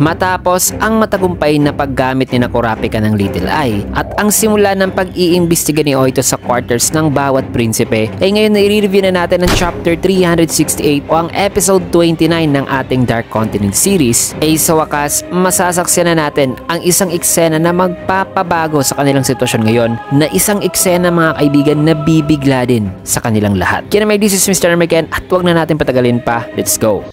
matapos ang matagumpay na paggamit ni Kurapika ng Little Eye at ang simula ng pag-iimbestiga ni Oito sa quarters ng bawat prinsipe ay ngayon na i-review na natin ang chapter 368 o ang episode 29 ng ating Dark Continent series ay sa wakas masasaksiyan na natin ang isang eksena na magpapabago sa kanilang sitwasyon ngayon na isang eksena mga kaibigan na bibigla din sa kanilang lahat. Kaya naman, this is Mr. American at huwag na natin patagalin pa. Let's go!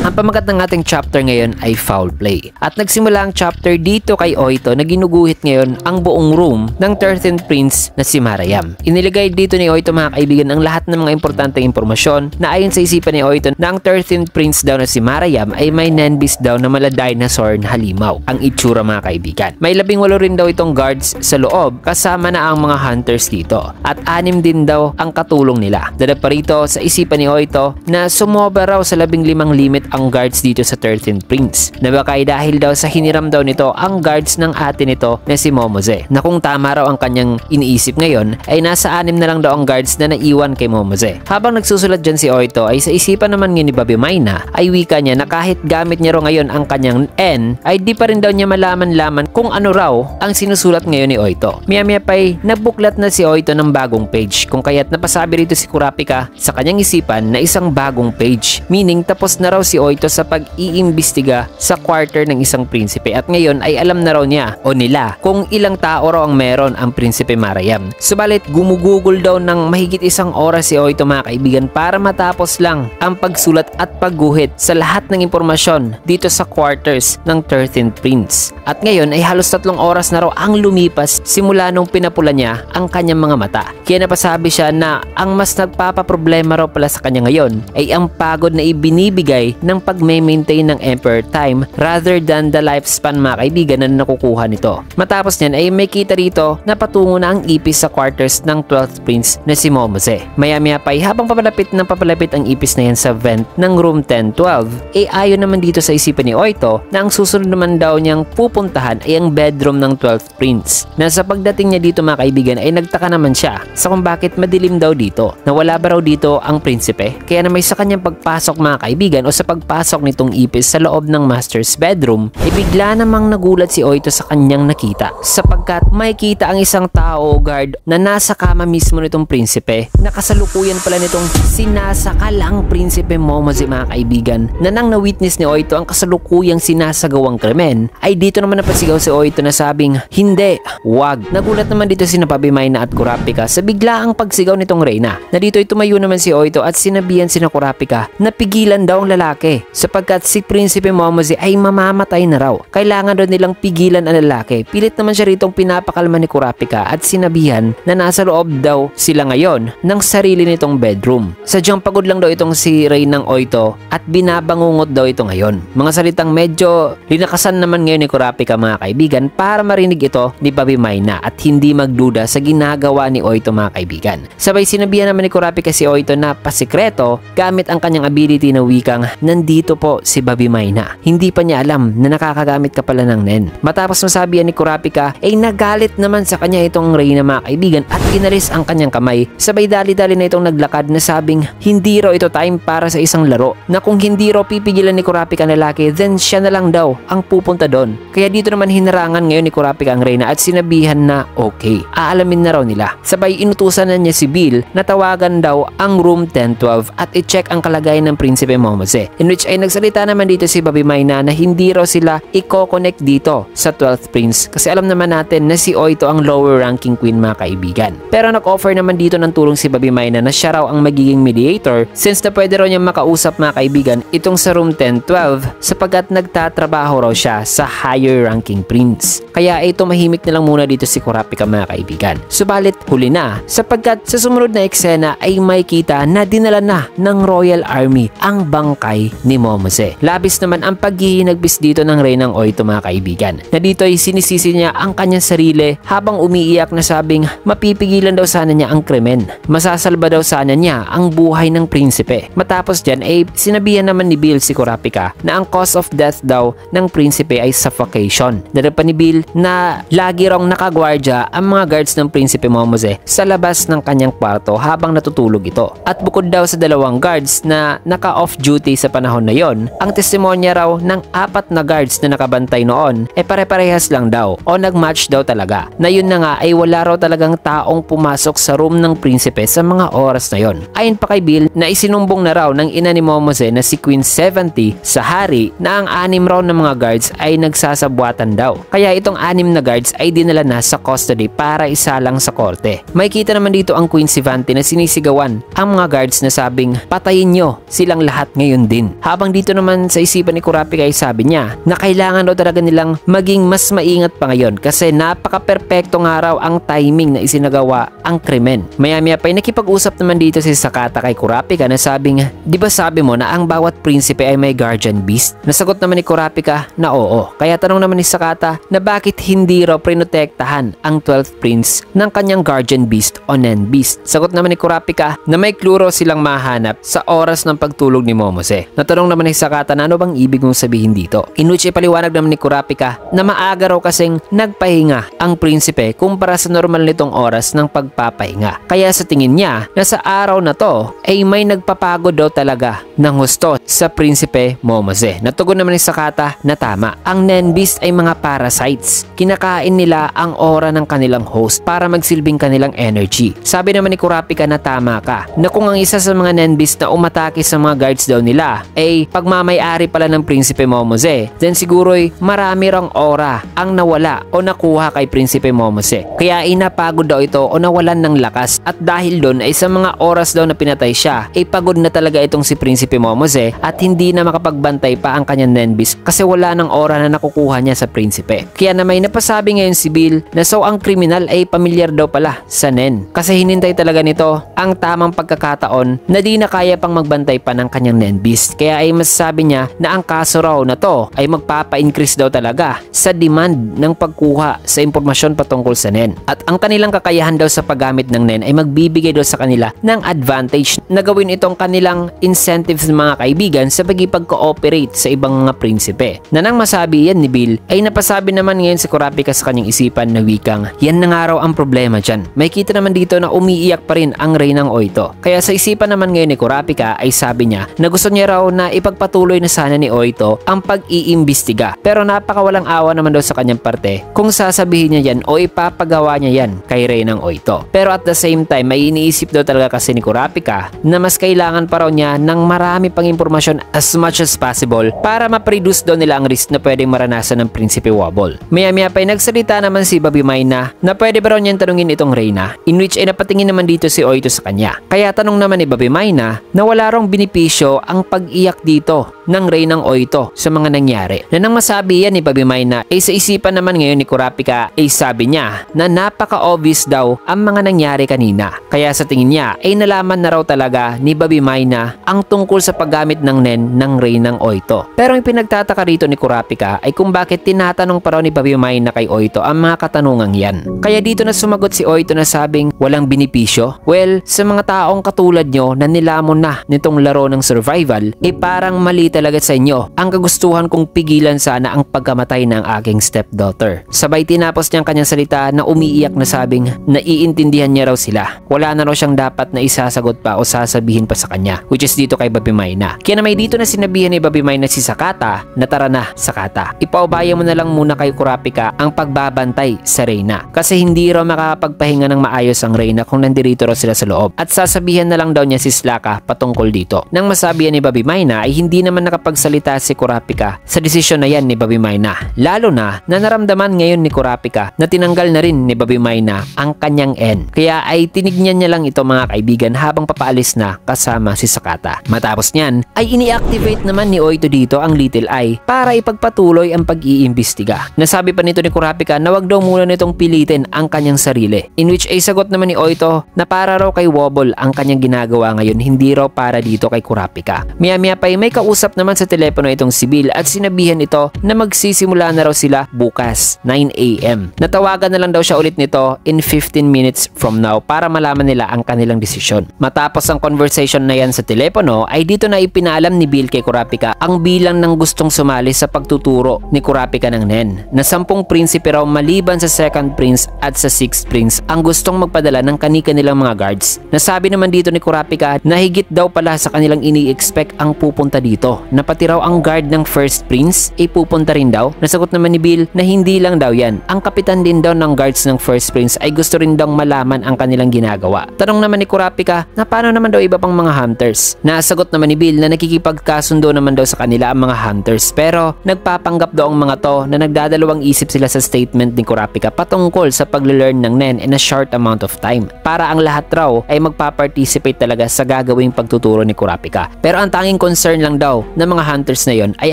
Ang pamagat ng ating chapter ngayon ay foul play. At nagsimula ang chapter dito kay Oito na ginuguhit ngayon ang buong room ng 13th Prince na si Marayam. Iniligay dito ni Oito mga kaibigan ang lahat ng mga importanteng impormasyon na ayon sa isipan ni Oito na ang 13th Prince daw na si Marayam ay may Nenbis daw na mala dinosaur na halimaw. Ang itsura mga kaibigan. May 18 rin daw itong guards sa loob kasama na ang mga hunters dito. At 6 din daw ang katulong nila. Dala pa rito sa isipan ni Oito na sumobra raw sa 15 limit ang guards dito sa 13th Prince. Na baka dahil daw sa hiniram daw nito ang guards ng ate nito na si Momose. Na kung tama raw ang kanyang iniisip ngayon ay nasa 6 na lang daw ang guards na naiwan kay Momose. Habang nagsusulat dyan si Oito ay sa isipan naman ni Babi Mayna ay wika niya na kahit gamit niya raw ngayon ang kanyang N ay di pa rin daw niya malaman-laman kung ano raw ang sinusulat ngayon ni Oito. Maya-maya pa'y nabuklat na si Oito ng bagong page kung kaya't napasabi rito si Kurapika sa kanyang isipan na isang bagong page. Meaning tapos na raw si Oito sa pag-iimbestiga sa quarter ng isang prinsipe at ngayon ay alam na raw niya o nila kung ilang tao raw ang meron ang prinsipe Marayam. Subalit gumugugol daw ng mahigit 1 oras si Oito mga kaibigan para matapos lang ang pagsulat at pagguhit sa lahat ng impormasyon dito sa quarters ng 13th Prince. At ngayon ay halos 3 oras na raw ang lumipas simula nung pinapula niya ang kanyang mga mata. Kaya napasabi siya na ang mas nagpapaproblema raw pala sa kanya ngayon ay ang pagod na ibinibigay ng pag-maintain ng Emperor Time rather than the lifespan mga kaibigan na nakukuha nito. Matapos niyan ay may kita rito na patungo na ang ipis sa quarters ng 12th Prince na si Momose. Maya-maya pa habang papalapit ang ipis na yan sa vent ng room 1012 ay ayon naman dito sa isipan ni Oito na ang susunod naman daw niyang pupuntahan ay ang bedroom ng 12th Prince. Na sa pagdating niya dito mga kaibigan ay nagtaka naman siya sa kung bakit madilim daw dito. Nawala ba raw dito ang prinsipe? Kaya na may sa kanyang pagpasok mga kaibigan o sa pagpasok nitong ipis sa loob ng master's bedroom ay bigla namang nagulat si Oito sa kanyang nakita sapagkat makikita ang isang tao o guard na nasa kama mismo nitong prinsipe na kasalukuyan pala nitong sinasakal ang prinsipe Momose mga kaibigan na nang na-witness ni Oito ang kasalukuyang sinasagawang krimen ay dito naman napasigaw si Oito na sabing hindi, wag. Nagulat naman dito si Babi Mayna at Kurapika sa biglaang pagsigaw nitong Reyna na dito ay tumayo naman si Oito at sinabihan si Kurapika na pigilan daw ang lalaki sapagkat si Prinsipe Momose ay mamamatay na raw. Kailangan daw nilang pigilan ang lalaki. Pilit naman siya ritong pinapakalma ni Kurapika at sinabihan na nasa loob daw sila ngayon ng sarili nitong bedroom. Sadyang pagod lang daw itong si Rey ng Oito at binabangungot daw ito ngayon. Mga salitang medyo linakasan naman ngayon ni Kurapika mga kaibigan para marinig ito ni Babi Mayna at hindi magduda sa ginagawa ni Oito mga kaibigan. Sabay sinabihan naman ni Kurapika si Oito na pasikreto gamit ang kanyang ability na wikang nandito po si Babi Mayna. Hindi pa niya alam na nakakagamit ka pala ng Nen. Matapos masabihan ni Kurapika ay nagalit naman sa kanya itong Reyna mga kaibigan at inalis ang kanyang kamay. Sabay dali-dali na itong naglakad na sabing hindi raw ito time para sa isang laro na kung hindi raw pipigilan ni Kurapika ang lalaki then siya na lang daw ang pupunta doon. Kaya dito naman hinarangan ngayon ni Kurapika ang Reyna at sinabihan na okay, aalamin na raw nila. Sabay inutusan na niya si Bill na tawagan daw ang room 1012 at i-check ang kalagayan ng Prinsipe Momose. In which ay nagsalita naman dito si Babi Mayna na hindi raw sila i-connect dito sa 12th Prince kasi alam naman natin na si Oito ang lower ranking queen mga kaibigan. Pero nag-offer naman dito ng tulong si Babi Mayna na siya raw ang magiging mediator since na pwede raw niyang makausap mga kaibigan itong sa room 1012 sapagkat nagtatrabaho raw siya sa higher ranking prince. Kaya ay tumahimik na lang muna dito si Kurapika mga kaibigan. Subalit huli na sapagkat sa sumunod na eksena ay makikita na dinala na ng Royal Army ang bangkay ni Momose. Labis naman ang paghihinagbis dito ng Reynang Oito mga kaibigan. Na dito ay sinisisi niya ang kanyang sarili habang umiiyak na sabing mapipigilan daw sana niya ang krimen. Masasalba daw sana niya ang buhay ng prinsipe. Matapos dyan ay sinabihan naman ni Bill si Kurapika na ang cause of death daw ng prinsipe ay suffocation. Dahil pa ni Bill na lagi rong nakagwardya ang mga guards ng Prinsipe Momose sa labas ng kanyang kwarto habang natutulog ito. At bukod daw sa 2 guards guards na naka-off duty sa panahon na yon, ang testimonya raw ng 4 na guards na nakabantay noon ay pare-parehas lang daw o nag-match daw talaga. Na yun na nga ay wala raw talagang taong pumasok sa room ng prinsipe sa mga oras na yon. Ayon pa kay Bill na isinumbong na raw ng ina ni Momose na si Queen 70 sa hari na ang 6 raw ng mga guards ay nagsasabwatan daw. Kaya itong 6 na guards ay dinala na sa custody para isalang sa korte. May kita naman dito ang Queen 70 na sinisigawan ang mga guards na sabing patayin nyo silang lahat ngayon din. Habang dito naman sa isipan ni Kurapika ay sabi niya na kailangan daw talaga nilang maging mas maingat pa ngayon kasi napaka-perpekto nga raw ang timing na isinagawa ang krimen. Maya-maya pa ay nakipag-usap naman dito si Sakata kay Kurapika na sabing, di ba sabi mo na ang bawat prinsipe ay may guardian beast? Nasagot naman ni Kurapika na oo. Kaya tanong naman ni Sakata na bakit hindi raw prinotektahan ang 12th prince ng kanyang guardian beast o Nen beast. Sagot naman ni Kurapika na may clue raw silang mahanap sa oras ng pagtulog ni Momose. Natanong naman ni Sakata na ano bang ibig mong sabihin dito? In which ipaliwanag naman ni Kurapika na maaga raw kasing nagpahinga ang prinsipe kumpara sa normal nitong oras ng pagpapahinga. Kaya sa tingin niya na sa araw na to ay may nagpapagod daw talaga ng husto sa prinsipe Momose. Natugon naman ni Sakata na tama. Ang Nen beast ay mga parasites. Kinakain nila ang aura ng kanilang host para magsilbing kanilang energy. Sabi naman ni Kurapika na tama ka na kung ang isa sa mga Nen beast na umatake sa mga guards daw nila ay pagmamay-ari pala ng prinsipe Momose, then siguro'y marami rang aura ang nawala o nakuha kay prinsipe Momose. Kaya inapagod daw ito o nawalan ng lakas at dahil doon ay sa mga oras daw na pinatay siya ay pagod na talaga itong si prinsipe Momose at hindi na makapagbantay pa ang kanyang Nen beast kasi wala ng aura na nakukuha niya sa prinsipe. Kaya na may napasabi ngayon si Bill na so ang kriminal ay pamilyar daw pala sa Nen kasi hinintay talaga nito ang tamang pagkakataon na di na kaya pang magbantay pa ng kanyang Nen beast. Kaya ay masasabi niya na ang kaso raw na to ay magpapa-increase daw talaga sa demand ng pagkuha sa impormasyon patungkol sa Nen. At ang kanilang kakayahan daw sa paggamit ng Nen ay magbibigay daw sa kanila ng advantage na gawin itong kanilang incentives ng mga kaibigan sa pagkipag-cooperate sa ibang mga prinsipe. Na nang masabi yan ni Bill ay napasabi naman ngayon si Kurapika sa kanyang isipan na wikang yan na nga raw ang problema dyan. May kita naman dito na umiiyak pa rin ang reynang Oito. Kaya sa isipan naman ngayon ni Kurapika ay sabi niya na gusto niya raw na ipagpatuloy na sana ni Oito ang pag-iimbestiga. Pero napakawalang awa naman daw sa kanyang parte kung sasabihin niya yan o ipapagawa niya yan kay reynang Oito. Pero at the same time may iniisip daw talaga kasi ni Kurapika na mas kailangan pa raw niya ng marami pang impormasyon as much as possible para ma-reduce daw nila ang risk na pwedeng maranasan ng Prinsipe Wobble. Maya-maya pa ay nagsalita naman si Bobby Mayna na pwede ba raw niyang tanungin itong Reyna, in which ay napatingin naman dito si Oito sa kanya. Kaya tanong naman ni Bobby Mayna na wala rong benepisyo ang pag-iyak dito ng reynang Oito sa mga nangyari. Na nang masabi yan ni Bobby Mayna ay sa isipan naman ngayon ni Kurapika ay sabi niya na napaka-obvious daw ang mga nangyari kanina. Kaya sa tingin niya ay nalaman na raw talaga ni Bobby Mayna ang tungkol sa paggamit ng Nen ng reynang Oito. Pero ang pinagtataka rito ni Kurapika ay kung bakit tinatanong pa raw ni Bobby Mayna kay Oito ang mga katanungang yan. Kaya dito na sumagot si Oito na sabing walang benepisyo. Well, sa mga taong katulad nyo na nilamon na nitong laro ng survival, parang mali talaga sa inyo ang kagustuhan kong pigilan sana ang pagkamatay ng aking stepdaughter. Sabay tinapos niyang kanyang salita na umiiyak na sabing naiintindihan niya raw sila. Wala na raw siyang dapat na isasagot pa o sasabihin pa sa kanya, which is dito kay Bobby Mayna. Kaya na may dito na sinabihan ni Bobby Mayna si Sakata na tara na Sakata, ipaubaya mo na lang muna kay Kurapika ang pagbabantay sa Reyna kasi hindi raw makakapagpahinga ng maayos ang Reyna kung nandirito raw sila sa loob at sasabihan na lang daw niya si Slaka patungkol dito. Nang masabihan ni Bobby Mayna ay hindi naman nakapagsalita si Kurapika sa desisyon na yan ni Bobby Mayna, lalo na naramdaman ngayon ni Kurapika na tinanggal na rin ni Bobby Mayna ang kanyang N. Kaya ay tinignan niya lang ito mga kaibigan habang papaalis na kasama si Sakata. Matapos niyan ay ini-activate naman ni Oito dito ang Little Eye para ipagpatuloy ang pag-iimbestiga. Nasabi pa nito ni Kurapika na wag daw muna nitong pilitin ang kanyang sarili, in which ay sagot naman ni Oito na para raw kay Wobble ang kanyang ginagawa ngayon, hindi raw para dito kay Kurapika. Maya-maya pa ay may kausap naman sa telepono itong si Bill at sinabihan ito na magsisimula na raw sila bukas 9 AM. Natawagan na lang daw siya ulit nito in 15 minutes from now para malaman nila ang kanilang desisyon. Matapos ang conversation na yan sa telepono ay dito na ipinaalam ni Bill kay Kurapika ang bilang ng gustong sumali sa pagtuturo ni Kurapika ng Nen na 10 prinsipe raw maliban sa 2nd prince at sa 6th prince ang gustong magpadala ng kani-kanilang mga guards. Nasabi naman dito ni Kurapika na higit daw pala sa kanilang ini-expect ang pupunta dito, na pati raw ang guard ng First Prince ay pupunta rin daw. Nasagot naman ni Bill na hindi lang daw yan, ang kapitan din daw ng guards ng First Prince ay gusto rin daw malaman ang kanilang ginagawa. Tanong naman ni Kurapika na paano naman daw iba pang mga hunters. Nasagot naman ni Bill na nakikipagkasundo naman daw sa kanila ang mga hunters, pero nagpapanggap daw ang mga to na nagdadalawang isip sila sa statement ni Kurapika patungkol sa pag-learn ng Nen in a short amount of time, para ang lahat raw ay magpa-participate talaga sa gagawing pagtuturo ni Kurapika. Pero ang tanging concern lang daw ng mga hunters na yon ay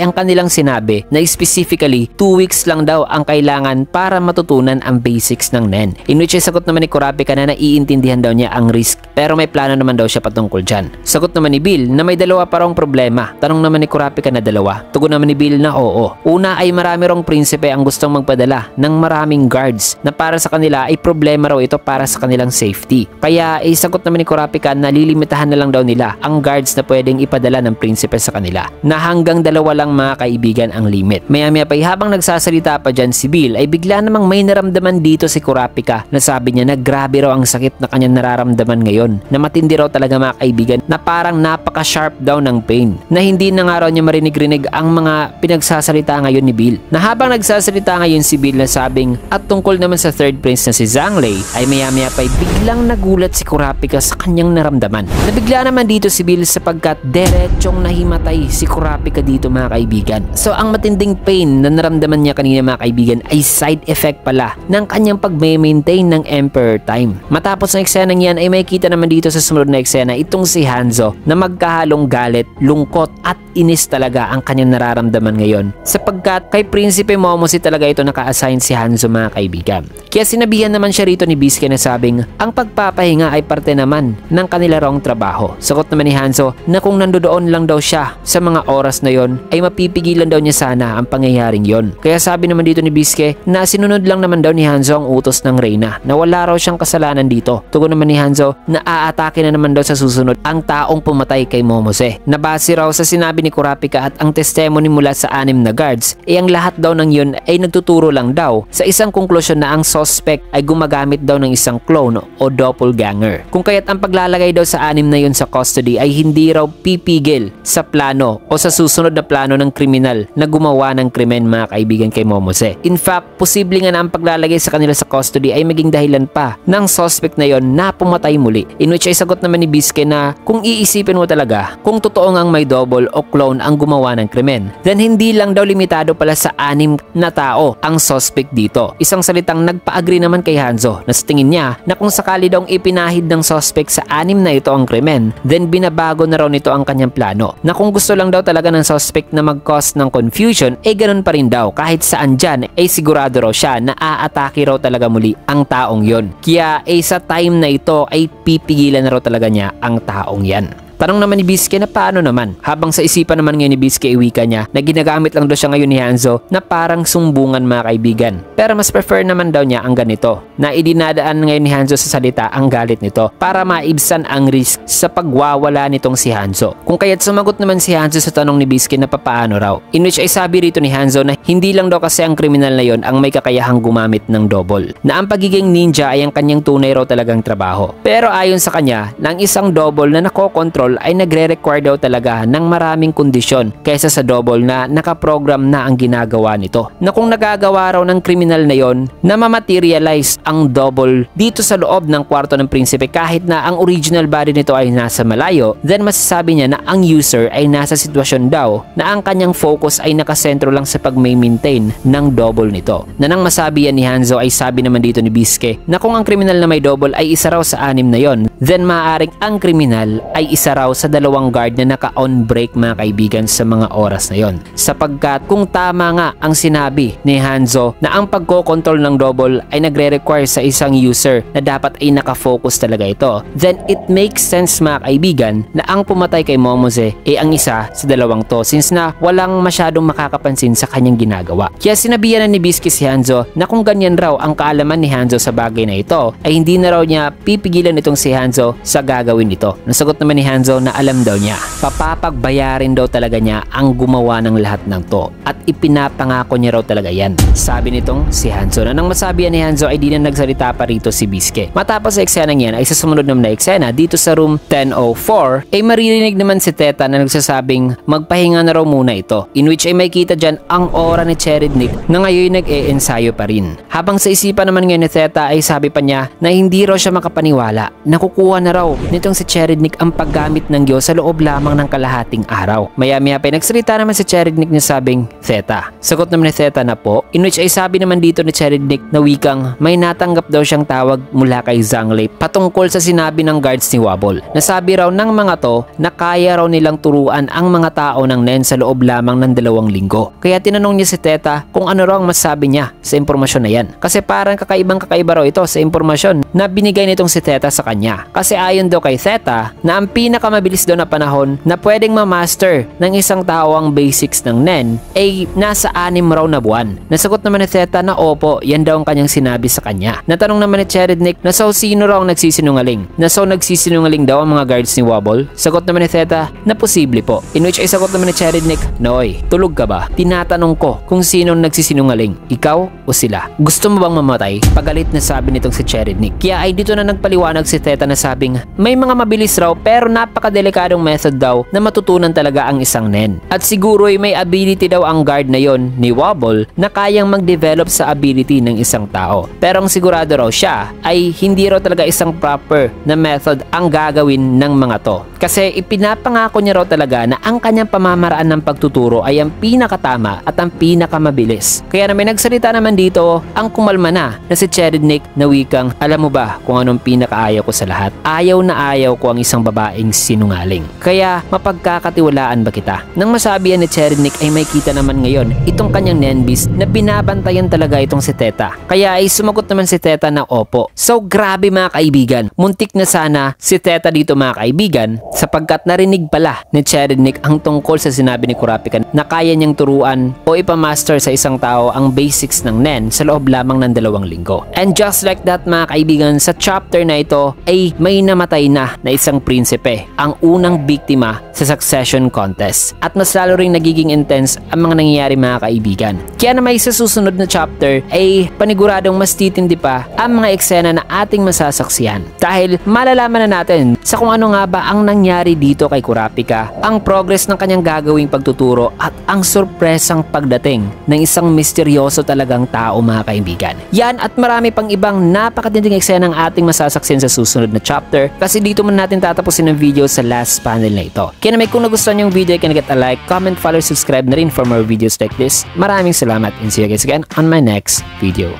ang kanilang sinabi na specifically 2 weeks lang daw ang kailangan para matutunan ang basics ng Nen, in which ay sagot naman ni Kurapika na naiintindihan daw niya ang risk, pero may plano naman daw siya patungkol dyan. Sagot naman ni Bill na may dalawa pa raw problema. Tanong naman ni Kurapika na dalawa. Tugon naman ni Bill na oo. Una ay marami rong prinsipe ang gustong magpadala ng maraming guards na para sa kanila ay problema raw ito para sa kanilang safety. Kaya ay sagot naman ni Kurapika na lilimitahan na lang daw nila ang guards na pwedeng ipadala ng prinsipe sa kanila, na hanggang 2 lang mga kaibigan ang limit. Maya-maya pa habang nagsasalita pa dyan si Bill ay bigla namang may naramdaman dito si Kurapika na sabi niya na grabe raw ang sakit na kanyang nararamdaman ngayon, na matindi raw talaga mga kaibigan, na parang napaka-sharp daw ng pain, na hindi na nga raw niya marinig-rinig ang mga pinagsasalita ngayon ni Bill. Na habang nagsasalita ngayon si Bill na sabing at tungkol naman sa third prince na si Zhonglei ay maya-maya pa biglang nagulat si Kurapika sa kanyang naramdaman. Nabigla naman dito si Bill sapagkat diretsong nahimatay si Kurapika dito mga kaibigan. So ang matinding pain na naramdaman niya kanina mga kaibigan ay side effect pala ng kanyang pag-maintain ng Emperor Time. Matapos ng eksenang yan ay makikita naman dito sa sumunod na eksena itong si Hanzo na magkahalong galit, lungkot at inis talaga ang kanyang nararamdaman ngayon, sapagkat kay Prinsipe Momosi talaga ito naka-assign si Hanzo mga kaibigan. Kaya sinabihan naman siya rito ni Bisque na sabing ang pagpapahinga ay parte naman ng kanila rong trabaho. Sagot naman ni Hanzo na kung nandoon lang daw siya sa mga oras na yon ay mapipigilan daw niya sana ang pangyayaring yon. Kaya sabi naman dito ni Bisque na sinunod lang naman daw ni Hanzo ang utos ng Reyna, na wala raw siyang kasalanan dito. Tugon naman ni Hanzo na aatake na naman daw sa susunod ang taong pumatay kay Momose. Nabase raw sa sinabi ni Kurapika at ang testimony mula sa 6 na guards ay ang lahat daw ng yun ay nagtuturo lang daw sa isang konklusyon na ang suspect ay gumagamit daw ng isang clone o doppelganger. Kung kaya't ang paglalagay daw sa 6 na yun sa custody ay hindi raw pipigil sa plano o sa susunod na plano ng kriminal na gumawa ng krimen mga kaibigan kay Momose. In fact, posible nga na ang paglalagay sa kanila sa custody ay maging dahilan pa ng suspect na yon na pumatay muli, in which ay sagot naman ni Bisque na kung iisipin mo talaga kung totoo ngang may double o clone ang gumawa ng krimen, then hindi lang daw limitado pala sa 6 na tao ang suspect dito. Isang salitang nagpa-agree naman kay Hanzo na sa tingin niya na kung sakali daw ipinahid ng suspect sa 6 na ito ang krimen, then binabago na raw nito ang kanyang plano, na kung gusto lang daw talaga ng suspect na mag-cause ng confusion ay ganun pa rin daw, kahit saan dyan ay sigurado raw siya na aatake raw talaga muli ang taong yon. Kaya sa time na ito ay pipigilan na raw talaga niya ang taong yan. Tanong naman ni Bisque na paano naman, habang sa isipan naman ngayon ni Bisque iwika niya na ginagamit lang daw siya ngayon ni Hanzo na parang sumbungan mga kaibigan. Pero mas prefer naman daw niya ang ganito, na idinadaan ngayon ni Hanzo sa salita ang galit nito para maibsan ang risk sa pagwawala nitong si Hanzo. Kung kaya't sumagot naman si Hanzo sa tanong ni Bisque na papaano raw, in which ay sabi rito ni Hanzo na hindi lang daw kasi ang kriminal na yon ang may kakayahang gumamit ng double, na ang pagiging ninja ay ang kanyang tunay raw talagang trabaho. Pero ayon sa kanya, ng isang double na nakokontrol ay nagre-require daw talaga ng maraming kondisyon kaysa sa double na nakaprogram na ang ginagawa nito, na kung nagagawa raw ng kriminal na yon na mamaterialize ang double dito sa loob ng kwarto ng prinsipe kahit na ang original body nito ay nasa malayo, then masasabi niya na ang user ay nasa sitwasyon daw na ang kanyang focus ay nakasentro lang sa pag-maintain ng double nito. Na nang masabi yan ni Hanzo ay sabi naman dito ni Bisque na kung ang kriminal na may double ay isa raw sa 6 na yon, then maaaring ang kriminal ay isa raw sa 2 guard na naka-on break mga kaibigan sa mga oras na yon, sapagkat kung tama nga ang sinabi ni Hanzo na ang pagkokontrol ng double ay nagre-require sa isang user na dapat ay nakafocus talaga ito, then it makes sense mga kaibigan na ang pumatay kay Momose ay ang isa sa 2 to, since na walang masyadong makakapansin sa kanyang ginagawa. Kaya sinabihan na ni Bisque si Hanzo na kung ganyan raw ang kaalaman ni Hanzo sa bagay na ito ay hindi na raw niya pipigilan itong si Hanzo sa gagawin nito. Nasagot naman ni Hanzo Hanzo na alam daw niya, papapagbayarin daw talaga niya ang gumawa ng lahat ng to at ipinapangako niya raw talaga yan. Sabi nitong si Hanzo na nang masabi ni Hanzo ay di na nagsalita pa rito si Bisque. Matapos sa eksenang yan ay sa sumunod naman na eksena dito sa room 1004 ay maririnig naman si Theta na nagsasabing magpahinga na raw muna ito, in which ay may kita dyan ang aura ni Cherednik na ngayon nag-e-ensayo pa rin. Habang sa isipan naman ngayon ni Theta ay sabi pa niya na hindi raw siya makapaniwala, nakukuha na raw nitong si Cherednik ang paggamit ng Diyos sa loob lamang ng kalahating araw. Maya-maya pa nagsalita naman si Cherednik na sabing Theta. Sagot naman ni Theta na po, in which ay sabi naman dito ni Cherednik na wikang may natanggap daw siyang tawag mula kay Zhonglei patungkol sa sinabi ng guards ni Wobble. Nasabi raw ng mga to na kaya raw nilang turuan ang mga tao ng Nen sa loob lamang ng 2 linggo. Kaya tinanong niya si Theta kung ano raw ang masabi niya sa impormasyon na yan. Kasi parang kakaiba raw ito sa impormasyon na binigay nitong si Theta sa kanya. Kasi ayon daw kay Theta na ang pinakamabilis daw na panahon na pwedeng ma-master ng isang tao ang basics ng Nen ay nasa 6 raw na buwan. Nasagot naman ni Theta na opo, yan daw ang kanyang sinabi sa kanya. Natanong naman ni Cherednik na sino raw ang nagsisinungaling? Na nagsisinungaling daw ang mga guards ni Wobble? Sagot naman ni Theta na posible po. In which ay sagot naman ni Cherednik, Noy, tulog ka ba? Tinatanong ko kung sino nagsisinungaling, ikaw o sila? Gusto mo bang mamatay? Pagalit na sabi nitong si Cherednik. Kaya ay dito na nagpaliwanag si Theta na sabing may mga mabilis raw pero napakadelikadong method daw na matutunan talaga ang isang Nen. At siguro ay may ability daw ang guard na yon ni Wobble na kayang mag-develop sa ability ng isang tao. Pero ang sigurado raw siya ay hindi raw talaga isang proper na method ang gagawin ng mga to. Kasi ipinapangako niya raw talaga na ang kanyang pamamaraan ng pagtuturo ay ang pinakatama at ang pinakamabilis. Kaya na may nagsalita naman dito ang kumalma na si Cherednik na wikang, alam mo ba kung anong pinakaayaw ko sa lahat? Ayaw na ayaw ko ang isang babaeng sinungaling. Kaya mapagkakatiwalaan ba kita? Nang masabi yan ni Cherednik ay may kita naman ngayon itong kanyang Nenbis na binabantayan talaga itong si Theta. Kaya ay sumagot naman si Theta na opo. So grabe mga kaibigan, muntik na sana si Theta dito mga kaibigan sapagkat narinig pala ni Cherednik ang tungkol sa sinabi ni Kurapika na kaya niyang turuan o ipamaster sa isang tao ang basics ng Nen sa loob lamang ng 2 linggo. And just like that mga kaibigan, sa chapter na ito ay may namatay na isang prinsipe, ang unang biktima sa succession contest. At mas lalo ring nagiging intense ang mga nangyayari mga kaibigan. Kaya na may sa susunod na chapter ay paniguradong mas titindi pa ang mga eksena na ating masasaksihan. Dahil malalaman na natin sa kung ano nga ba ang nangyari dito kay Kurapika, ang progress ng kanyang gagawing pagtuturo at ang sorpresang pagdating ng isang misteryoso talagang tao mga kaibigan. Yan at marami pang ibang napakatinding eksena ang ating masasaksihan sa susunod na chapter kasi dito muna natin tatapusin ang video sa last panel na ito. Kaya naman kung nagustuhan yung video, can get a like, comment, follow, subscribe na rin for more videos like this. Maraming salamat and see you guys again on my next video.